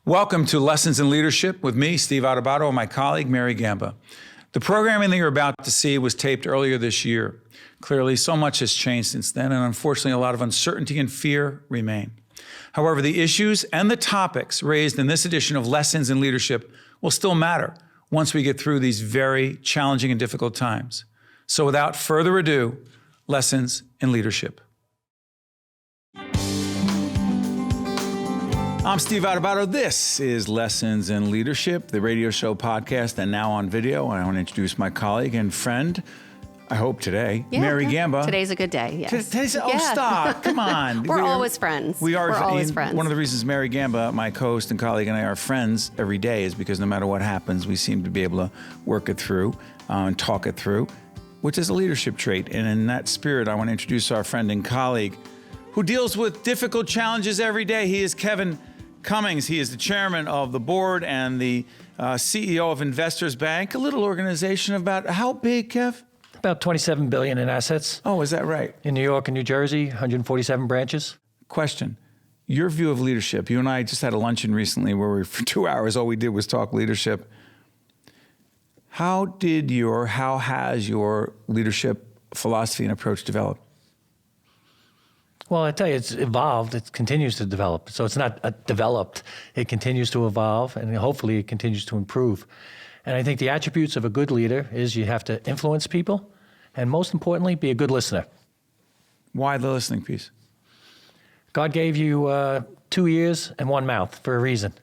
Welcome to Lessons in Leadership with me, Steve Adubato, and my colleague, Mary Gamba. The programming that you're about to see was taped earlier this year. Clearly, so much has changed since then, and unfortunately, a lot of uncertainty and fear remain. However, the issues and the topics raised in this edition of Lessons in Leadership will still matter once we get through these very challenging and difficult times. So without further ado, Lessons in Leadership. I'm Steve Adubato. This is Lessons in Leadership, the radio show podcast, and now on video. I want to introduce my colleague and friend, I hope today, Mary Gamba. Today's a good day, yes. Stop. Come on. We're always friends. We're always friends. One of the reasons Mary Gamba, my co-host and colleague, and I are friends every day is because no matter what happens, we seem to be able to work it through and talk it through, which is a leadership trait. And in that spirit, I want to introduce our friend and colleague who deals with difficult challenges every day. He is Kevin Cummings. He is the chairman of the board and the CEO of Investors Bank, a little organization about how big, Kev? About $27 billion in assets. Oh, is that right? In New York and New Jersey, 147 branches. Question. Your view of leadership. You and I just had a luncheon recently where for 2 hours, all we did was talk leadership. How has your leadership philosophy and approach developed? Well, I tell you, it's evolved. It continues to develop. So it's not developed. It continues to evolve, and hopefully it continues to improve. And I think the attributes of a good leader is you have to influence people, and most importantly, be a good listener. Why the listening piece? God gave you 2 ears and one mouth for a reason.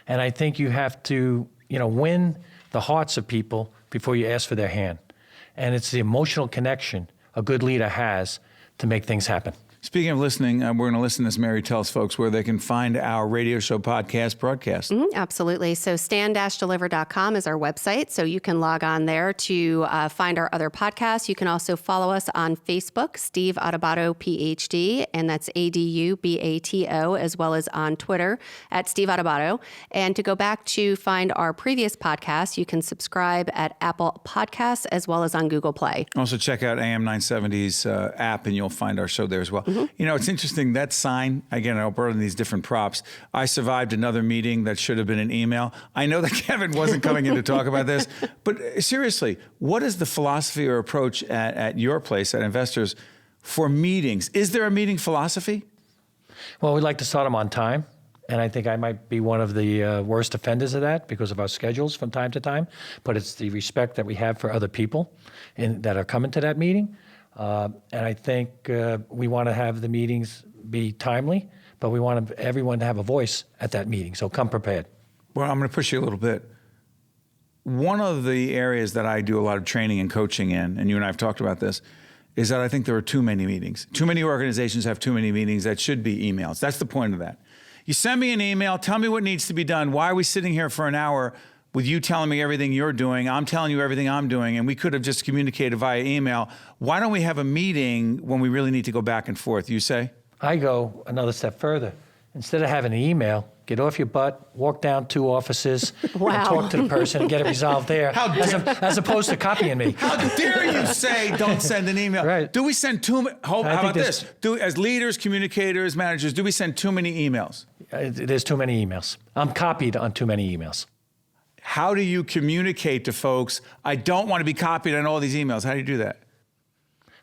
And I think you have to, win the hearts of people before you ask for their hand. And it's the emotional connection a good leader has to make things happen. Speaking of listening, we're going to listen as Mary tells folks where they can find our radio show podcast broadcast. Absolutely. So stand-deliver.com is our website. So you can log on there to find our other podcasts. You can also follow us on Facebook, Steve Adubato, PhD, and that's ADUBATO, as well as on Twitter at Steve Adubato. And to go back to find our previous podcasts, you can subscribe at Apple Podcasts as well as on Google Play. Also check out AM 970's app and you'll find our show there as well. It's interesting, that sign, again, I'll bring in these different props. I survived another meeting that should have been an email. I know that Kevin wasn't coming in to talk about this, but seriously, what is the philosophy or approach at your place, at Investors, for meetings? Is there a meeting philosophy? Well, we like to start them on time. And I think I might be one of the worst offenders of that because of our schedules from time to time. But it's the respect that we have for other people that are coming to that meeting. And I think we want to have the meetings be timely, but we want everyone to have a voice at that meeting. So come prepared. Well, I'm going to push you a little bit. One of the areas that I do a lot of training and coaching in, and you and I have talked about this, is that I think there are too many meetings. Too many organizations have too many meetings that should be emails. That's the point of that. You send me an email, tell me what needs to be done. Why are we sitting here for an hour with you telling me everything you're doing, I'm telling you everything I'm doing, and we could have just communicated via email? Why don't we have a meeting when we really need to go back and forth, you say? I go another step further. Instead of having an email, get off your butt, walk down 2 offices, and talk to the person and get it resolved there, as opposed to copying me. How dare you say don't send an email? Right. Do we send too many? How about this? As leaders, communicators, managers, do we send too many emails? There's too many emails. I'm copied on too many emails. How do you communicate to folks, I don't want to be copied on all these emails? How do you do that?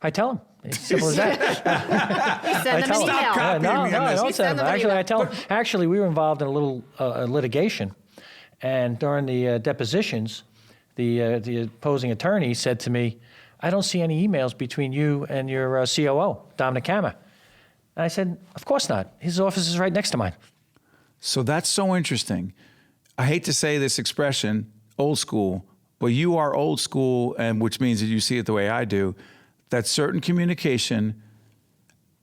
I tell them. It's simple as that. Send them an email. Stop copying me on this. I don't send them. Actually, I tell them. Actually, we were involved in a little litigation, and during the depositions, the opposing attorney said to me, I don't see any emails between you and your COO, Dominic Hammer. And I said, of course not. His office is right next to mine. So that's so interesting. I hate to say this expression, old school, but you are old school, and which means that you see it the way I do, that certain communication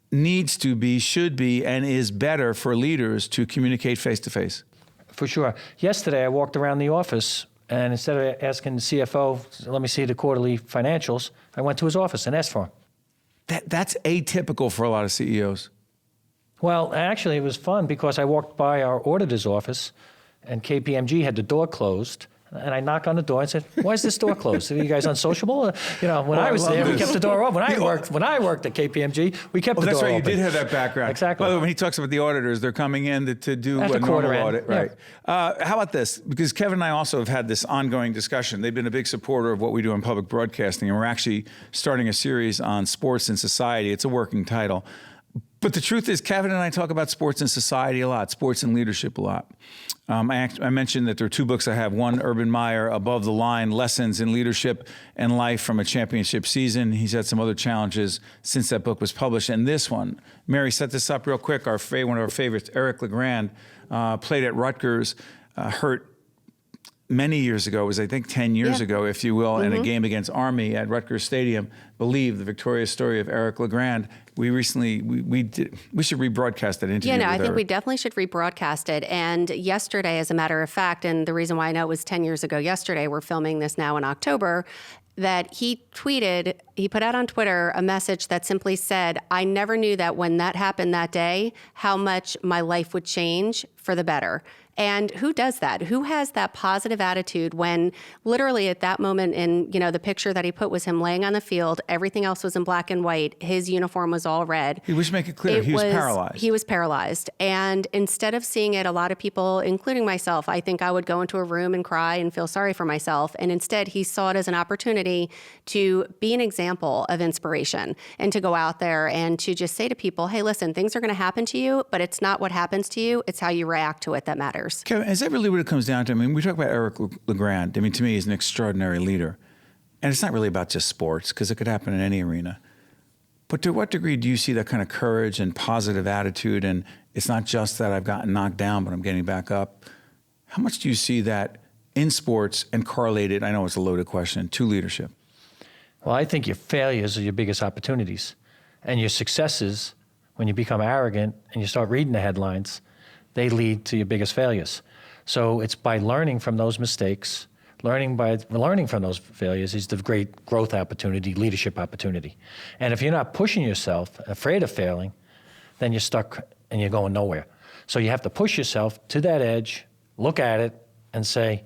needs to be, should be, and is better for leaders to communicate face-to-face. For sure. Yesterday, I walked around the office, and instead of asking the CFO, let me see the quarterly financials, I went to his office and asked for him. That's atypical for a lot of CEOs. Well, actually, it was fun because I walked by our auditor's office, and KPMG had the door closed, And I knock on the door and said, "Why is this door closed? Are you guys unsociable?" When I was there, we kept the door open. When I worked at KPMG, we kept the door open. That's right. You did have that background. Exactly. By the way, when he talks about the auditors, they're coming in to do At a the quarter normal end, audit, yeah. right? How about this? Because Kevin and I also have had this ongoing discussion. They've been a big supporter of what we do in public broadcasting, and we're actually starting a series on sports and society. It's a working title. But the truth is, Kevin and I talk about sports and society a lot, sports and leadership a lot. I mentioned that there are 2 books I have. One, Urban Meyer, Above the Line, Lessons in Leadership and Life from a Championship Season. He's had some other challenges since that book was published. And this one, Mary, set this up real quick. One of our favorites, Eric LeGrand, played at Rutgers, hurt many years ago. It was, I think, 10 years ago, if you will, in a game against Army at Rutgers Stadium. Believe the victorious story of Eric LeGrand. We recently, we should rebroadcast that interview. Yeah, no, with I think Eric. we definitely should rebroadcast it. And yesterday, as a matter of fact, and the reason why I know it was 10 years ago yesterday, we're filming this now in October, that he put out on Twitter a message that simply said, "I never knew that when that happened that day, how much my life would change for the better." And who does that? Who has that positive attitude when literally at that moment in, the picture that he put was him laying on the field, everything else was in black and white, his uniform was all red. We should make it clear, he was paralyzed. He was paralyzed. And instead of seeing it, a lot of people, including myself, I think I would go into a room and cry and feel sorry for myself. And instead, he saw it as an opportunity to be an example of inspiration and to go out there and to just say to people, hey, listen, things are going to happen to you, but it's not what happens to you, it's how you react to it that matters. Kevin, is that really what it comes down to? I mean, we talk about Eric LeGrand. I mean, to me, he's an extraordinary leader. And it's not really about just sports, because it could happen in any arena. But to what degree do you see that kind of courage and positive attitude? And it's not just that I've gotten knocked down, but I'm getting back up. How much do you see that in sports and correlated, I know it's a loaded question, to leadership? Well, I think your failures are your biggest opportunities. And your successes, when you become arrogant and you start reading the headlines, they lead to your biggest failures. So it's by learning from those mistakes, learning from those failures is the great growth opportunity, leadership opportunity. And if you're not pushing yourself, afraid of failing, then you're stuck and you're going nowhere. So you have to push yourself to that edge, look at it, and say,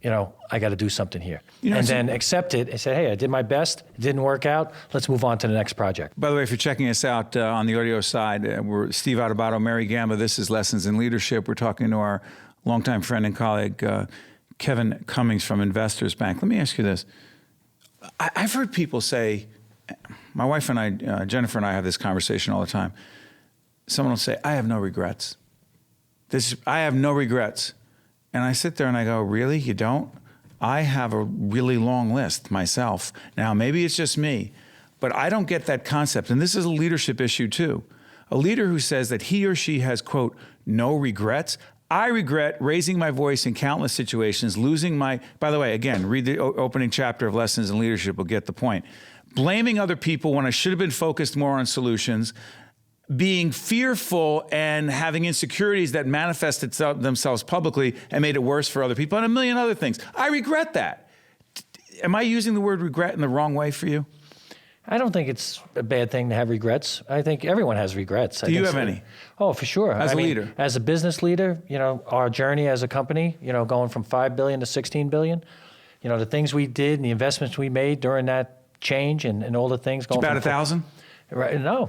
I got to do something here. Then accept it and say, hey, I did my best. It didn't work out. Let's move on to the next project. By the way, if you're checking us out on the audio side, we're Steve Adubato, Mary Gamba. This is Lessons in Leadership. We're talking to our longtime friend and colleague, Kevin Cummings from Investors Bank. Let me ask you this. I've heard people say, my wife and I, Jennifer and I have this conversation all the time. Someone will say, I have no regrets. I have no regrets. And I sit there and I go, really? You don't? I have a really long list myself. Now, maybe it's just me, but I don't get that concept. And this is a leadership issue too. A leader who says that he or she has, quote, no regrets. I regret raising my voice in countless situations, losing my, by the way, again, read the opening chapter of Lessons in Leadership, will get the point. Blaming other people when I should have been focused more on solutions, being fearful and having insecurities that manifested themselves publicly and made it worse for other people, and a million other things. I regret that. Am I using the word regret in the wrong way for you? I don't think it's a bad thing to have regrets. I think everyone has regrets. Do you have any? Oh, for sure. As a leader? As a business leader, our journey as a company, going from $5 billion to $16 billion, the things we did and the investments we made during that change and all the things going about 1,000? Right. No.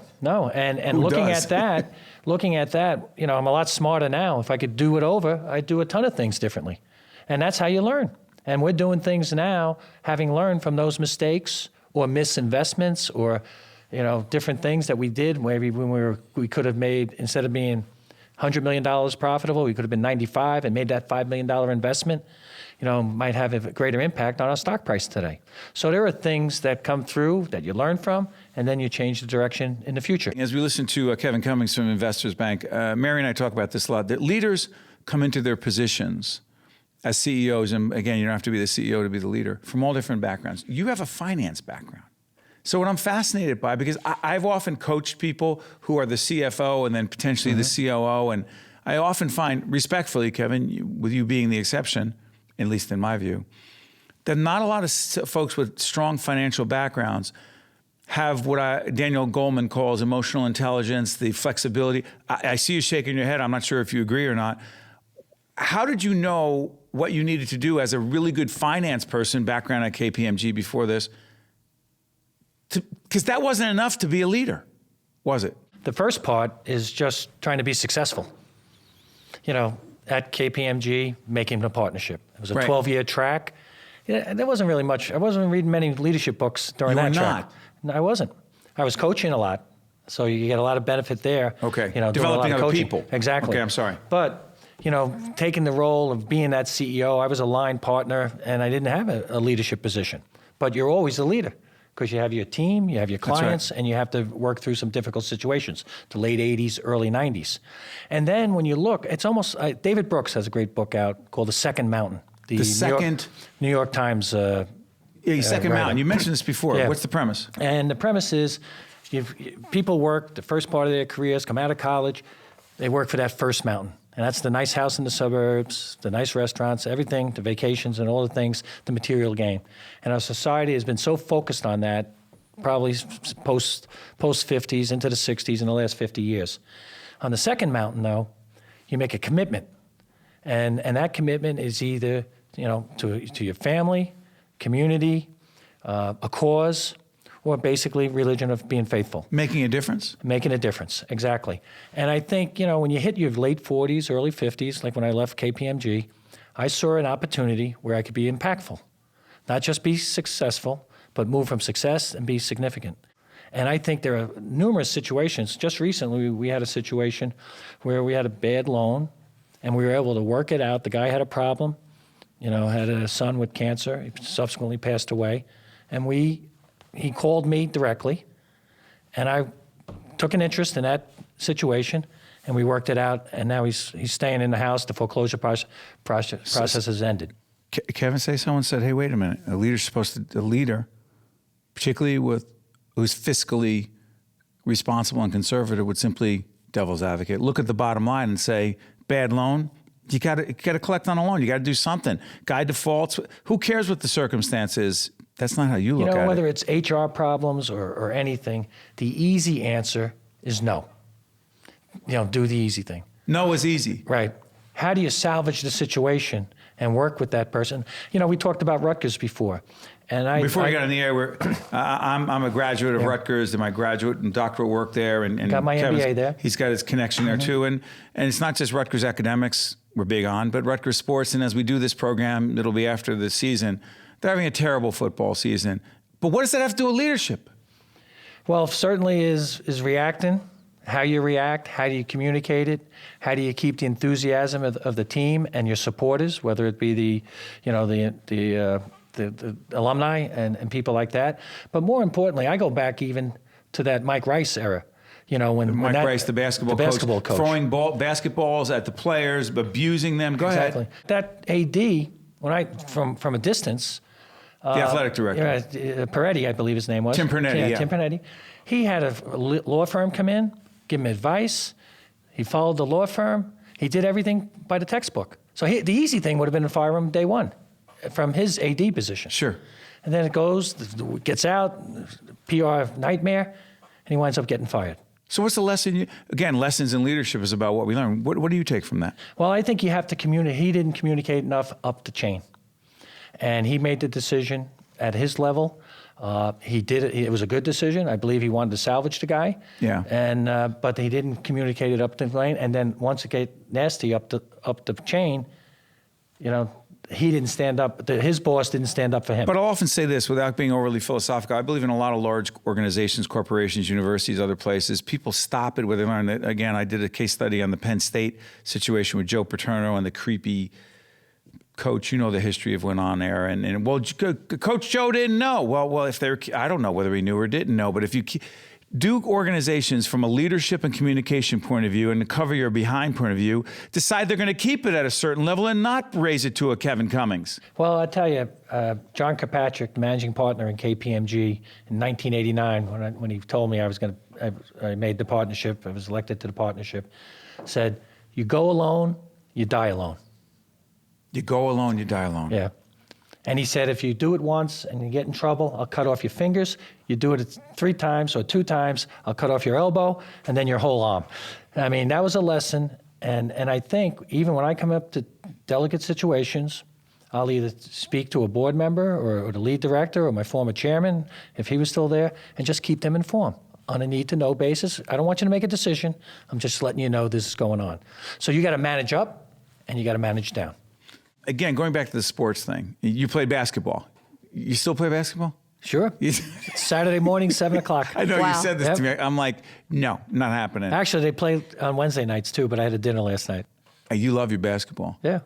And looking at that, I'm a lot smarter now. If I could do it over, I'd do a ton of things differently. And that's how you learn. And we're doing things now, having learned from those mistakes or misinvestments or, different things that we did when we could have made, instead of being $100 million profitable, we could have been 95 and made that $5 million investment, might have a greater impact on our stock price today. So there are things that come through that you learn from, and then you change the direction in the future. As we listen to Kevin Cummings from Investors Bank, Mary and I talk about this a lot, that leaders come into their positions as CEOs, and again, you don't have to be the CEO to be the leader, from all different backgrounds. You have a finance background. So what I'm fascinated by, because I've often coached people who are the CFO and then potentially the COO, and I often find, respectfully, Kevin, with you being the exception, at least in my view, that not a lot of folks with strong financial backgrounds have what Daniel Goleman calls emotional intelligence, the flexibility. I see you shaking your head. I'm not sure if you agree or not. how did you know what you needed to do as a really good finance person, background at KPMG before this? Because that wasn't enough to be a leader, was it? The first part is just trying to be successful. At KPMG, making the partnership. It was a 12-year track. There wasn't really much. I wasn't reading many leadership books during that track. Not? No, I wasn't. I was coaching a lot, so you get a lot of benefit there. Okay. Doing Developing a lot of other coaching. people. Exactly. Okay, I'm sorry. But, taking the role of being that CEO, I was a line partner, and I didn't have a leadership position. But you're always a leader, because you have your team, you have your clients, and you have to work through some difficult situations, the late 80s, early 90s. And then when you look, it's almost, David Brooks has a great book out called The Second Mountain. New York Times. Second Mountain. You mentioned this before. Yeah. What's the premise? And the premise is, people work the first part of their careers, come out of college, they work for that first mountain. And that's the nice house in the suburbs, the nice restaurants, everything, the vacations and all the things, the material gain. And our society has been so focused on that, probably post 50s into the 60s in the last 50 years. On the second mountain, though, you make a commitment. And that commitment is either, to your family, community, a cause, or basically religion of being faithful. Making a difference? Making a difference, exactly. And I think, when you hit your late 40s, early 50s, like when I left KPMG, I saw an opportunity where I could be impactful. Not just be successful, but move from success and be significant. And I think there are numerous situations. Just recently, we had a situation where we had a bad loan, and we were able to work it out. The guy had a problem, had a son with cancer. He subsequently passed away. And he called me directly, and I took an interest in that situation, and we worked it out, and now he's staying in the house. The foreclosure process has ended. Kevin, someone said, hey, wait a minute. A leader, particularly who's fiscally responsible and conservative, would simply, devil's advocate, look at the bottom line and say, bad loan, you got to collect on a loan. You got to do something. Guy defaults. Who cares what the circumstance is? That's not how you look at it. Whether it's HR problems or anything, the easy answer is no. Do the easy thing. No is easy. Right. How do you salvage the situation and work with that person? We talked about Rutgers before. And Before we got on the air, I'm a graduate of Rutgers, did my graduate and doctoral work there. And got my Kevin's, MBA there. He's got his connection there too. And it's not just Rutgers academics we're big on, but Rutgers sports. And as we do this program, it'll be after the season. They're having a terrible football season. But what does that have to do with leadership? Well, certainly is reacting. How you react, how do you communicate it, how do you keep the enthusiasm of the team and your supporters, whether it be the alumni and people like that. But more importantly, I go back even to that Mike Rice era. When Mike Rice, the basketball coach, throwing basketballs at the players, abusing them. Go ahead. That AD, from a distance, the athletic director, Peretti, I believe his name was. Tim Pernetti, Tim Pernetti. He had a law firm come in, give him advice. He followed the law firm. He did everything by the textbook. So the easy thing would have been to fire him day one from his AD position. Sure. And then it gets out, PR nightmare, and he winds up getting fired. So what's the lesson? Again, lessons in leadership is about what we learn. What do you take from that? Well, I think you have to communicate. He didn't communicate enough up the chain. And he made the decision at his level. He did it. It was a good decision. I believe he wanted to salvage the guy. Yeah. And but he didn't communicate it up the lane. And then once it got nasty up the chain, he didn't stand up. His boss didn't stand up for him. But I'll often say this without being overly philosophical. I believe in a lot of large organizations, corporations, universities, other places. People stop it where they learn that. Again, I did a case study on the Penn State situation with Joe Paterno and the creepy coach. You know the history of what went on there. And Coach Joe didn't know. Well, I don't know whether he knew or didn't know. But if you do organizations from a leadership and communication point of view and to cover your behind point of view, decide they're going to keep it at a certain level and not raise it to a Kevin Cummings? Well, I tell you, John Kirkpatrick, the managing partner in KPMG in 1989, when he told me I made the partnership, I was elected to the partnership, said, you go alone, you die alone. You go alone, you die alone. Yeah. And he said, if you do it once and you get in trouble, I'll cut off your fingers. You do it 3 times or 2 times, I'll cut off your elbow and then your whole arm. I mean, that was a lesson. And I think even when I come up to delicate situations, I'll either speak to a board member or the lead director or my former chairman, if he was still there, and just keep them informed on a need-to-know basis. I don't want you to make a decision. I'm just letting you know this is going on. So you got to manage up and you got to manage down. Again, going back to the sports thing, you played basketball. You still play basketball? Sure. Saturday morning, 7 o'clock. I know Wow. you said this to me. I'm like, no, not happening. Actually, they play on Wednesday nights too, but I had a dinner last night. You love your basketball. Yeah.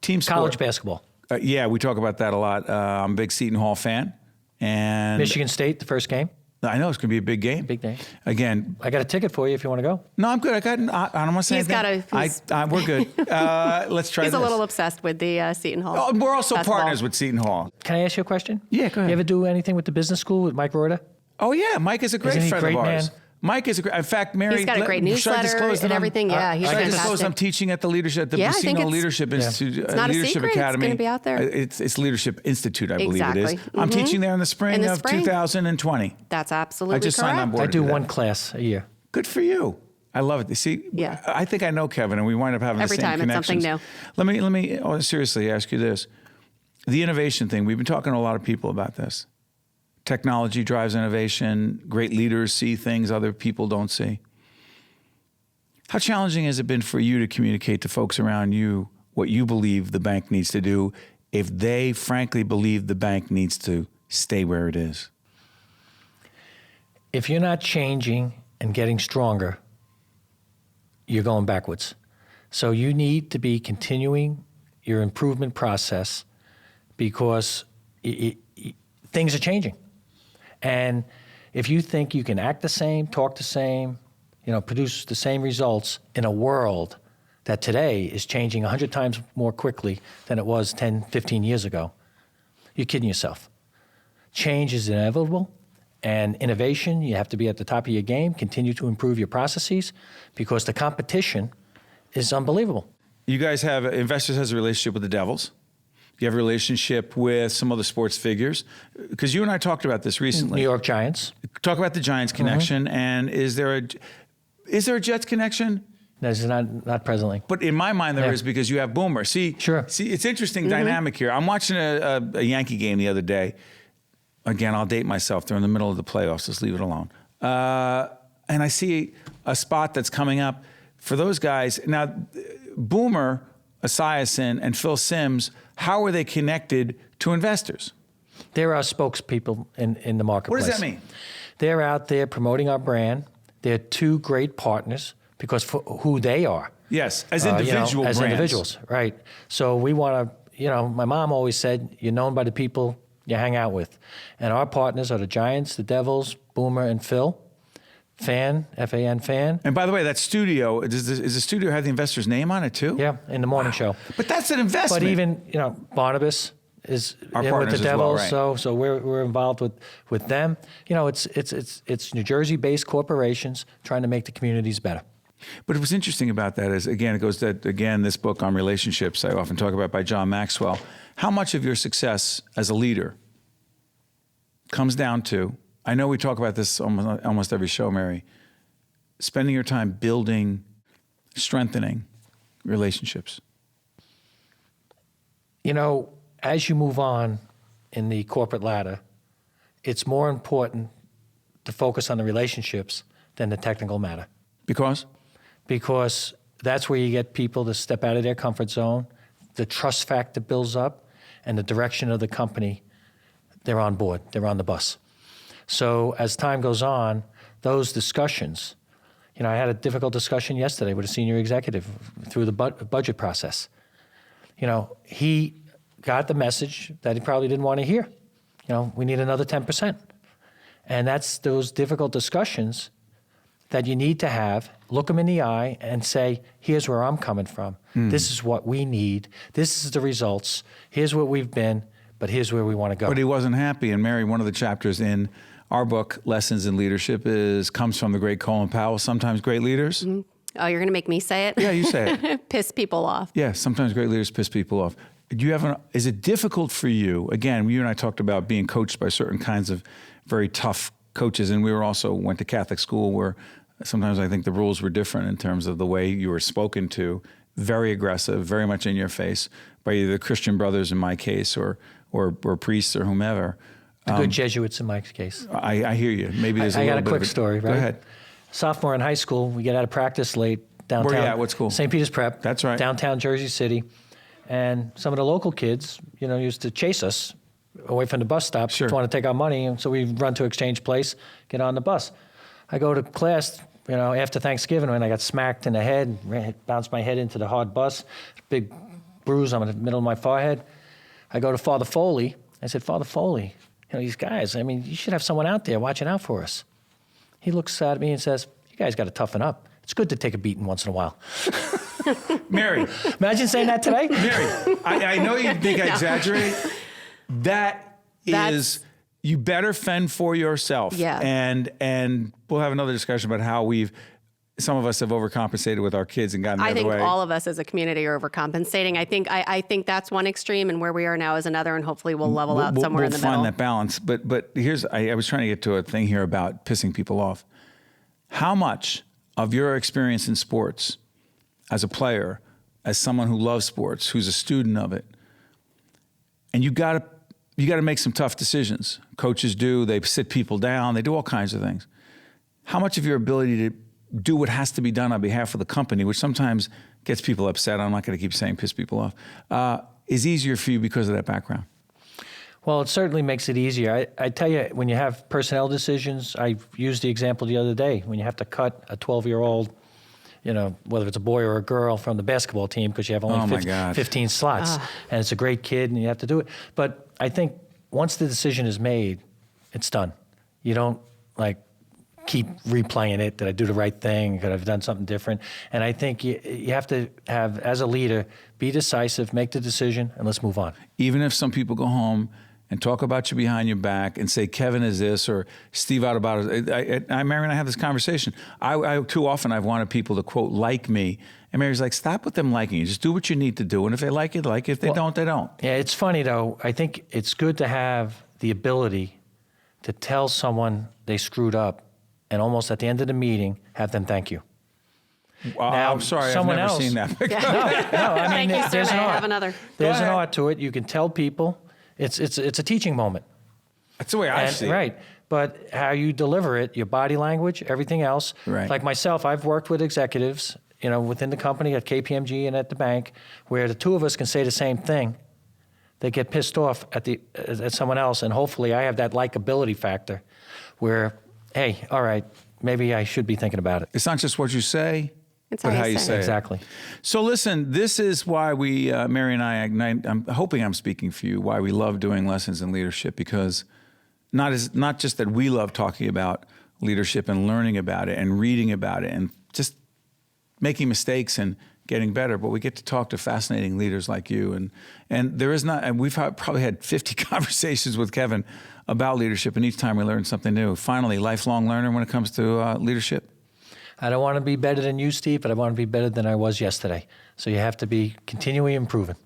Team sport. College basketball. Yeah, we talk about that a lot. I'm a big Seton Hall fan. And Michigan State, the first game. I know it's going to be a big game. Big game. Again. I got a ticket for you if you want to go. No, I'm good. I don't want to say anything. We're good. Let's try this. He's a little obsessed with the Seton Hall. Oh, we're also basketball. partners with Seton Hall. Can I ask you a question? Yeah, go ahead. You ever do anything with the business school with Mike Reuter? Oh, yeah. Mike is a great Isn't he friend great of ours. man? Mike is a great. In fact, Mary, He's got a great should I newsletter disclose that and I'm- everything. Yeah, he's should I fantastic. disclose I'm teaching at the Leadership, Yeah, I think Business it's- Leadership Institute, It's not a Leadership secret. It's Academy. gonna be out there. It's Leadership Institute, I believe it is. Exactly. I'm teaching there in the spring In the of spring. 2020. That's absolutely I just correct. signed on board. I do to that. one class a year. Good for you. I love it. You see, Yeah. I think I know Kevin, and we wind up having Every the same time it's something connections. Let me seriously ask you this: the innovation thing. We've been talking to a lot of people about this. Technology drives innovation. Great leaders see things other people don't see. How challenging has it been for you to communicate to folks around you what you believe the bank needs to do if they frankly believe the bank needs to stay where it is? If you're not changing and getting stronger, you're going backwards. So you need to be continuing your improvement process because things are changing. And if you think you can act the same, talk the same, produce the same results in a world that today is changing 100 times more quickly than it was 10, 15 years ago, you're kidding yourself. Change is inevitable, and innovation, you have to be at the top of your game, continue to improve your processes, because the competition is unbelievable. You guys have, Investors has a relationship with the Devils. You have a relationship with some other sports figures. Because you and I talked about this recently. New York Giants. Talk about the Giants connection, and is there a Jets connection? That's not presently. But in my mind, there is, Yeah. because you have Boomer. See, it's interesting dynamic here. I'm watching a Yankee game the other day. Again, I'll date myself. They're in the middle of the playoffs. Let's leave it alone. And I see a spot that's coming up for those guys. Now, Boomer Esiason and Phil Simms, how are they connected to investors? They're our spokespeople in the marketplace. What does that mean? They're out there promoting our brand. They're two great partners because for who they are. Yes, as individual as brands. individuals, right. So we want to, my mom always said, you're known by the people you hang out with. And our partners are the Giants, the Devils, Boomer, and Phil. Fan, F-A-N, fan. And by the way, that studio, does the studio have the investor's name on it too? Yeah, in the morning show. But that's an investment. But even, Barnabas is Our in with partners the as well, Devils, right. so we're involved with them. It's New Jersey-based corporations trying to make the communities better. But what's interesting about that is, again, it goes that, this book on relationships I often talk about by John Maxwell, how much of your success as a leader comes down to, I know we talk about this almost every show, Mary, spending your time building, strengthening relationships. As you move on in the corporate ladder, it's more important to focus on the relationships than the technical matter. Because? Because that's where you get people to step out of their comfort zone, the trust factor builds up, and the direction of the company, they're on board, they're on the bus. So as time goes on, those discussions, I had a difficult discussion yesterday with a senior executive through the budget process. He got the message that he probably didn't want to hear. We need another 10%. And that's those difficult discussions that you need to have, look them in the eye and say, here's where I'm coming from. This is what we need. This is the results. Here's where we've been, but here's where we want to go. But he wasn't happy. And Mary, one of the chapters in our book, Lessons in Leadership, comes from the great Colin Powell, sometimes great leaders. Mm-hmm. Oh, you're going to make me say it? Yeah, you say it. Piss people off. Yeah, sometimes great leaders piss people off. Is it difficult for you? Again, you and I talked about being coached by certain kinds of very tough coaches, and we went to Catholic school where sometimes I think the rules were different in terms of the way you were spoken to very aggressive, very much in your face by either Christian brothers in my case or priests or whomever. The good Jesuits in my case. I hear you. Maybe there's a I little got a bit quick of it. story, right? Go ahead. Sophomore in high school, we get out of practice late downtown. Where you at? What school? St. Peter's Prep. That's right. Downtown Jersey City. And some of the local kids, used to chase us away from the bus stop Sure. to want to take our money. And so we run to Exchange Place, get on the bus. I go to class, after Thanksgiving when I got smacked in the head, bounced my head into the hard bus, big bruise on the middle of my forehead. I go to Father Foley. I said, Father Foley, these guys, you should have someone out there watching out for us. He looks at me and says, you guys got to toughen up. It's good to take a beating once in a while. Mary. Imagine saying that today. Mary, I know you think I exaggerate. That's you better fend for yourself. Yeah. And we'll have another discussion about how some of us have overcompensated with our kids and gotten the I other think way. all of us as a community are overcompensating. I think that's one extreme, and where we are now is another, and hopefully we'll level out somewhere in the middle. We'll find that balance. But I was trying to get to a thing here about pissing people off. How much of your experience in sports as a player, as someone who loves sports, who's a student of it, and you got to make some tough decisions. Coaches do. They sit people down. They do all kinds of things. How much of your ability to do what has to be done on behalf of the company, which sometimes gets people upset, I'm not going to keep saying piss people off, is easier for you because of that background? Well, it certainly makes it easier. I tell you, when you have personnel decisions, I used the example the other day, when you have to cut a 12-year-old, whether it's a boy or a girl from the basketball team because you have only 15 slots, and it's a great kid and you have to do it. But I think once the decision is made, it's done. You don't keep replaying it. Did I do the right thing? Could I have done something different? And I think you have to have, as a leader, be decisive, make the decision, and let's move on. Even if some people go home and talk about you behind your back and say Kevin is this or Steve Adebato. Mary and I have this conversation. I too often I've wanted people to quote like me, and Mary's like, stop with them liking you. Just do what you need to do, and if they like it, like it. If they don't, they don't. Yeah, it's funny though. I think it's good to have the ability to tell someone they screwed up, and almost at the end of the meeting have them thank you. Now, I'm sorry, I've never seen that. No. Thank you, sir. There's an May I art. have another? There's an art to it. You can tell people. It's a teaching moment. That's the way I see it. Right. But how you deliver it, your body language, everything else. Right. Like myself, I've worked with executives, within the company at KPMG and at the bank, where the two of us can say the same thing. They get pissed off at someone else, and hopefully I have that likability factor where, hey, all right, maybe I should be thinking about it. It's not just what you say, It's but how you say it. Exactly. So listen, this is why we, Mary and I, Ignite, I'm hoping I'm speaking for you, why we love doing Lessons in Leadership, because not just that we love talking about leadership and learning about it and reading about it and just making mistakes and getting better, but we get to talk to fascinating leaders like you. And there is not, and we've probably had 50 conversations with Kevin about leadership, and each time we learn something new. Finally, lifelong learner when it comes to leadership. I don't want to be better than you, Steve, but I want to be better than I was yesterday. So you have to be continually improving.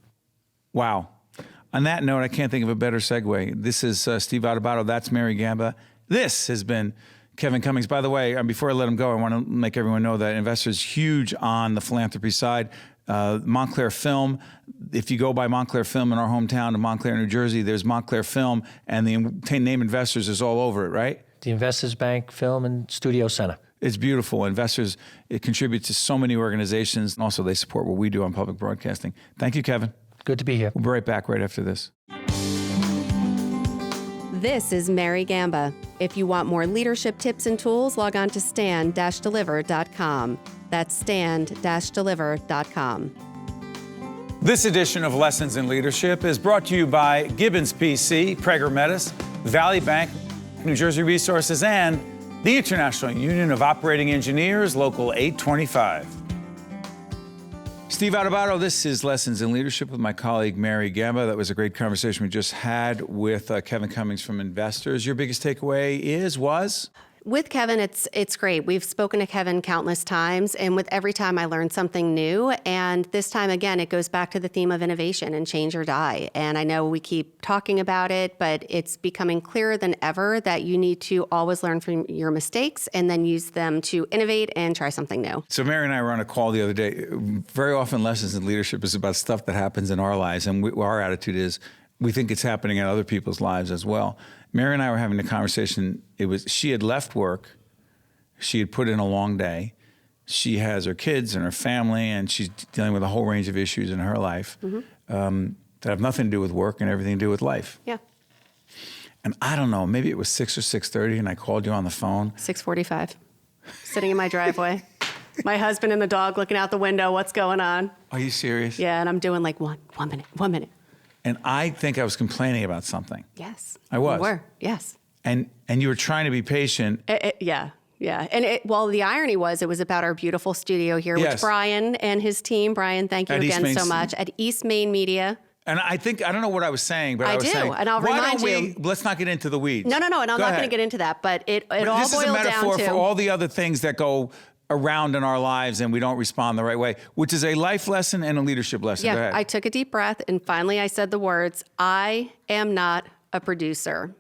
Wow. On that note, I can't think of a better segue. This is Steve Adebato. That's Mary Gamba. This has been Kevin Cummings. By the way, before I let him go, I want to make everyone know that Investor's huge on the philanthropy side. Montclair Film. If you go by Montclair Film in our hometown of Montclair, New Jersey, there's Montclair Film, and the name Investors is all over it, right? The Investors Bank Film and Studio Center. It's beautiful. Investors, it contributes to so many organizations, and also they support what we do on public broadcasting. Thank you, Kevin. Good to be here. We'll be right back right after this. This is Mary Gamba. If you want more leadership tips and tools, log on to stand-deliver.com. That's stand-deliver.com. This edition of Lessons in Leadership is brought to you by Gibbons PC, Prager Metis, Valley Bank, New Jersey Resources, and the International Union of Operating Engineers, Local 825. Steve Adebato, this is Lessons in Leadership with my colleague Mary Gamba. That was a great conversation we just had with Kevin Cummings from Investors. Your biggest takeaway was? With Kevin, it's great. We've spoken to Kevin countless times, and with every time I learn something new. And this time, again, it goes back to the theme of innovation and change or die. And I know we keep talking about it, but it's becoming clearer than ever that you need to always learn from your mistakes and then use them to innovate and try something new. So Mary and I were on a call the other day. Very often lessons in leadership is about stuff that happens in our lives. And our attitude is we think it's happening in other people's lives as well. Mary and I were having a conversation. She had left work. She had put in a long day. She has her kids and her family, and she's dealing with a whole range of issues in her life that have nothing to do with work and everything to do with life. Yeah. And I don't know, maybe it was 6 or 6:30, and I called you on the phone. 6:45, sitting in my driveway. My husband and the dog looking out the window. What's going on? Are you serious? Yeah, and I'm doing like one minute. And I think I was complaining about something. Yes. I was. You were, yes. And you were trying to be patient. Yeah. And the irony was it was about our beautiful studio here, Yes. which Brian and his team, Brian, thank you At again East so Main- much, at East Main Media. And I don't know what I was saying, but I was do, saying, and I'll why remind don't you. let's not get into the weeds. No, and I'm Go not going ahead. to get into that, but it But all this is a boiled metaphor down to... for all the other things that go around in our lives and we don't respond the right way, which is a life lesson and a leadership lesson. Go Yeah, ahead. I took a deep breath, and finally I said the words, I am not a producer.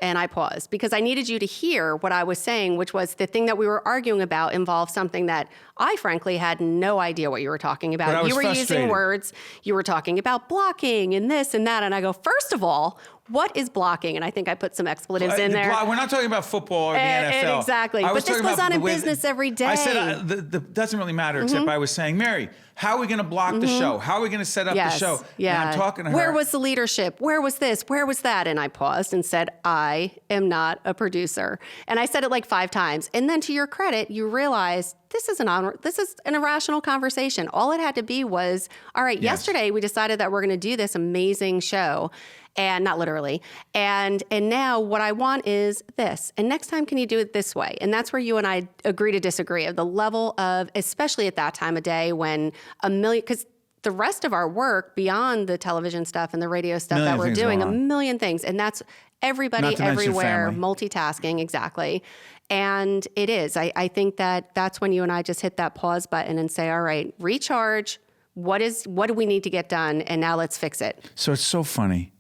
And I paused because I needed you to hear what I was saying, which was the thing that we were arguing about involved something that I frankly had no idea what you were talking about. But I was You were frustrated. using words, you were talking about blocking and this and that. And I go, first of all, what is blocking? And I think I put some expletives in there. We're not talking about football or the NFL. Exactly. I But was this talking goes about on the in way business every day. I said, doesn't really matter, except I was saying, Mary, how are we going to block the show? How are we going to set up the show? Yeah. And I'm talking to her. Where was the leadership? Where was this? Where was that? And I paused and said, I am not a producer. And I said it like 5 times. And then to your credit, you realized this is an irrational conversation. All it had to be was, all right, yesterday we decided that we're going to do this amazing show. And not literally. And now what I want is this. And next time, can you do it this way? And that's where you and I agree to disagree of the level of, especially at that time of day when because the rest of our work beyond the television stuff and the radio stuff that we're doing, a million things. And that's everybody Not to mention everywhere, family. multitasking, exactly. And it is. I think that's when you and I just hit that pause button and say, all right, recharge. What do we need to get done? And now let's fix it. So it's so funny.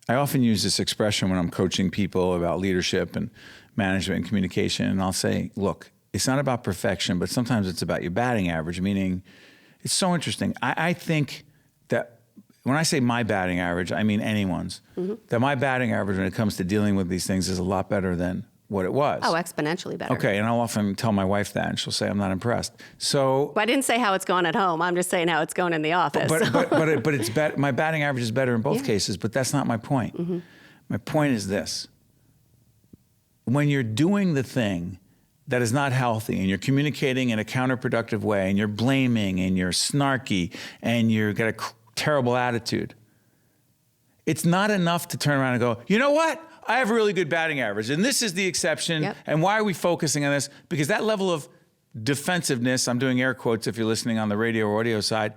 I often use this expression when I'm coaching people about leadership and management and communication. And I'll say, look, it's not about perfection, but sometimes it's about your batting average, meaning it's so interesting. I think that when I say my batting average, I mean anyone's, that my batting average when it comes to dealing with these things is a lot better than what it was. Oh, exponentially better. Okay, and I'll often tell my wife that, and she'll say, I'm not impressed. So, But I didn't say how it's going at home. I'm just saying how it's going in the office. but it's my batting average is better in both cases, but that's not my point. My point is this. When you're doing the thing that is not healthy and you're communicating in a counterproductive way and you're blaming and you're snarky and you've got a terrible attitude, it's not enough to turn around and go, you know what? I have a really good batting average, and this is the exception. Yep. And why are we focusing on this? Because that level of defensiveness, I'm doing air quotes if you're listening on the radio or audio side,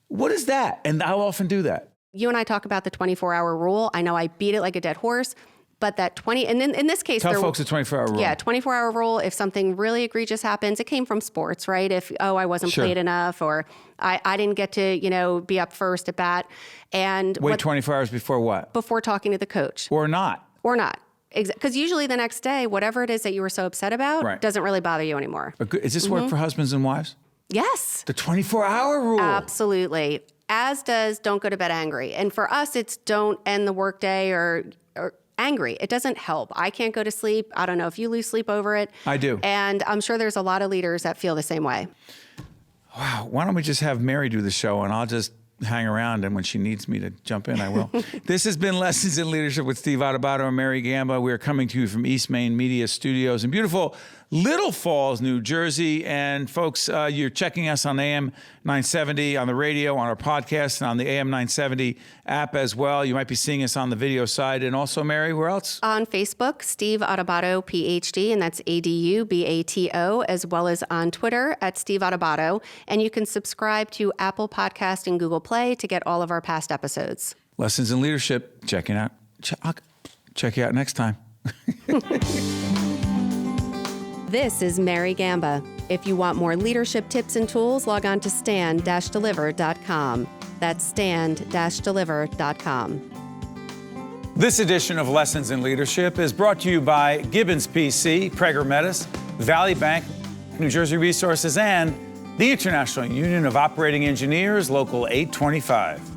what is that? And I'll often do that. You and I talk about the 24-hour rule. I know I beat it like a dead horse, but that 20, and then in this case, Tell folks the 24-hour rule. Yeah, 24-hour rule. If something really egregious happens, it came from sports, right? If, I wasn't Sure. played enough, or I didn't get to, be up first at bat. And Wait 24 hours before what? before talking to the coach. Or not. Or not. Because usually the next day, whatever it is that you were so upset about Right. doesn't really bother you anymore. Is this work for husbands and wives? Yes. The 24-hour rule. Absolutely. As does don't go to bed angry. And for us, it's don't end the workday or angry. It doesn't help. I can't go to sleep. I don't know if you lose sleep over it. I do. And I'm sure there's a lot of leaders that feel the same way. Wow. Why don't we just have Mary do the show and I'll just hang around, and when she needs me to jump in, I will. This has been Lessons in Leadership with Steve Adubato and Mary Gamba. We are coming to you from East Main Media Studios in beautiful Little Falls, New Jersey. And folks, you're checking us on AM 970 on the radio, on our podcast, and on the AM 970 app as well. You might be seeing us on the video side. And also, Mary, where else? On Facebook, Steve Adubato, PhD, and that's ADUBATO, as well as on Twitter at Steve Adubato. And you can subscribe to Apple Podcast and Google Play to get all of our past episodes. Lessons in Leadership. Check you out next time. This is Mary Gamba. If you want more leadership tips and tools, log on to stand-deliver.com. That's stand-deliver.com. This edition of Lessons in Leadership is brought to you by Gibbons PC, Prager Metis, Valley Bank, New Jersey Resources, and the International Union of Operating Engineers, Local 825.